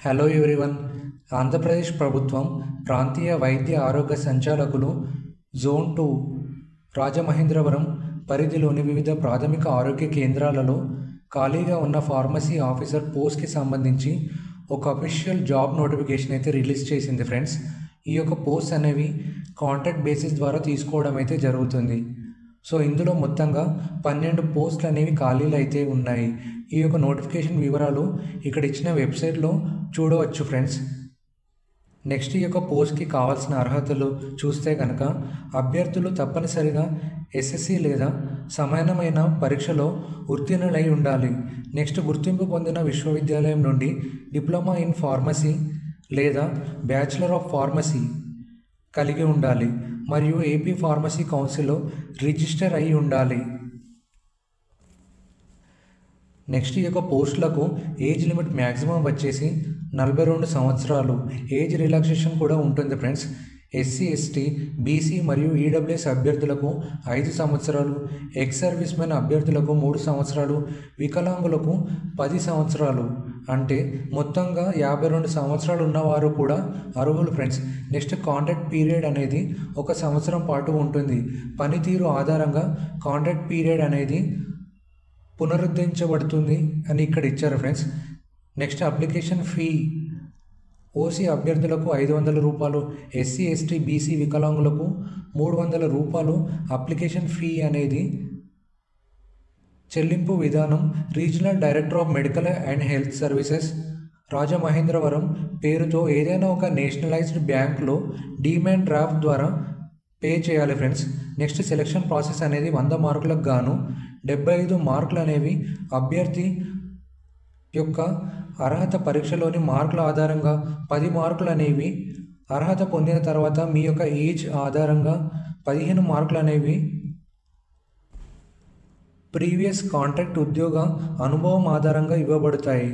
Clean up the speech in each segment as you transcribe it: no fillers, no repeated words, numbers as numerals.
Hello everyone. Andhra Pradesh ప్రభుత్వం ప్రాంతీయ వైద్య ఆరోగ్య సంచాలకులు జోన్ 2 రాజమహేంద్రవరం పరిధిలోని వివిధ ప్రాథమిక ఆరోగ్య కేంద్రాలలో ఖాళీగా ఉన్న ఫార్మసీ ఆఫీసర్ పోస్ట్కి సంబంధించి ఒక అఫీషియల్ జాబ్ నోటిఫికేషన్ అయితే రిలీజ్ చేసింది ఫ్రెండ్స్. ఈ యొక్క పోస్ట్ అనేవి కాంట్రాక్ట్ బేసిస్ ద్వారా తీసుకోవడం అయితే జరుగుతుంది. సో ఇందులో మొత్తంగా 12 పోస్టులు అనేవి ఖాళీలు అయితే ఉన్నాయి. ఈ యొక్క నోటిఫికేషన్ వివరాలు ఇక్కడ ఇచ్చిన వెబ్సైట్లో చూడవచ్చు ఫ్రెండ్స్. నెక్స్ట్ ఈ యొక్క పోస్ట్కి కావాల్సిన అర్హతలు చూస్తే కనుక అభ్యర్థులు తప్పనిసరిగా ఎస్ఎస్సి లేదా సమానమైన పరీక్షలో ఉత్తీర్ణులై ఉండాలి. నెక్స్ట్ గుర్తింపు పొందిన విశ్వవిద్యాలయం నుండి డిప్లొమా ఇన్ ఫార్మసీ లేదా బ్యాచిలర్ ఆఫ్ ఫార్మసీ కలిగి ఉండాలి మరియు ఏపీ ఫార్మసీ కౌన్సిల్లో రిజిస్టర్ అయి ఉండాలి. నెక్స్ట్ ఈ యొక్క పోస్టులకు ఏజ్ లిమిట్ మ్యాక్సిమం వచ్చేసి 42 సంవత్సరాలు. ఏజ్ రిలాక్సేషన్ కూడా ఉంటుంది ఫ్రెండ్స్. ఎస్సీ, ఎస్టీ, బీసీ మరియు ఈడబ్ల్యూఎస్ అభ్యర్థులకు 5 సంవత్సరాలు, ఎక్స్ సర్వీస్ మెన్ అభ్యర్థులకు 3 సంవత్సరాలు, వికలాంగులకు 10 సంవత్సరాలు. అంటే మొత్తంగా 52 సంవత్సరాలు ఉన్నవారు కూడా అర్హులు ఫ్రెండ్స్. నెక్స్ట్ కాంట్రాక్ట్ పీరియడ్ అనేది 1 సంవత్సరం పాటు ఉంటుంది. పనితీరు ఆధారంగా కాంట్రాక్ట్ పీరియడ్ అనేది పునరుద్ధరించబడుతుంది అని ఇక్కడ ఇచ్చారు friends. Next application fee OC అభ్యర్థులకు 500 రూపాయలు, ఎస్సీ, ఎస్టీ, బీసీ, వికలాంగులకు 300 రూపాయలు అప్లికేషన్ ఫీ అనేది చెల్లింపు విధానం regional director of medical and health services Rajamahendravaram పేరుతో ఏదైనా ఒక నేషనలైజ్డ్ బ్యాంక్లో డిమాండ్ డ్రాఫ్ట్ ద్వారా పే చేయాలి ఫ్రెండ్స్. నెక్స్ట్ సెలక్షన్ ప్రాసెస్ అనేది 100 మార్కులకు గాను 75 మార్కులు అనేవి అభ్యర్థి యొక్క అర్హత పరీక్షలోని మార్కుల ఆధారంగా 10 మార్కులు అనేవి అర్హత పొందిన తర్వాత మీ యొక్క ఏజ్ ఆధారంగా 15 మార్కులు అనేవి ప్రీవియస్ కాంట్రాక్ట్ ఉద్యోగ అనుభవం ఆధారంగా ఇవ్వబడతాయి.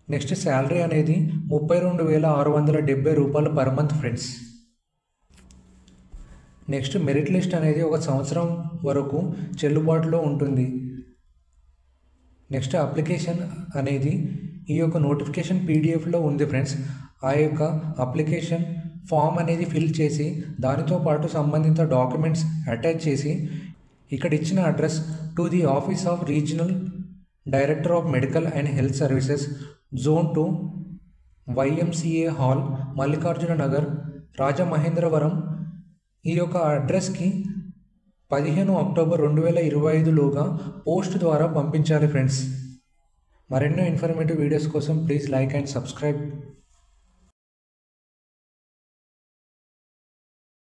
నెక్స్ట్ శాలరీ అనేది 32,670 రూపాయలు per month friends. Next merit list అనేది 1 సంవత్సరం వరకు చెల్లుబాటులో ఉంటుంది. నెక్స్ట్ అప్లికేషన్ అనేది ఈ యొక్క నోటిఫికేషన్ పీడిఎఫ్లో ఉంది ఫ్రెండ్స్. ఆ యొక్క అప్లికేషన్ ఫామ్ అనేది ఫిల్ చేసి దానితో పాటు సంబంధిత డాక్యుమెంట్స్ అటాచ్ చేసి ఇక్కడ ఇచ్చిన address to the office of regional director of medical and health services zone 2 YMCA hall Mallikarjuna Nagar Rajamahendravaram ఈ యొక్క అడ్రస్కి 15 అక్టోబర్ 2025లోగా పోస్ట్ ద్వారా పంపించాలి ఫ్రెండ్స్. మరెన్నో ఇన్ఫర్మేటివ్ వీడియోస్ కోసం ప్లీజ్ లైక్ అండ్ సబ్స్క్రైబ్.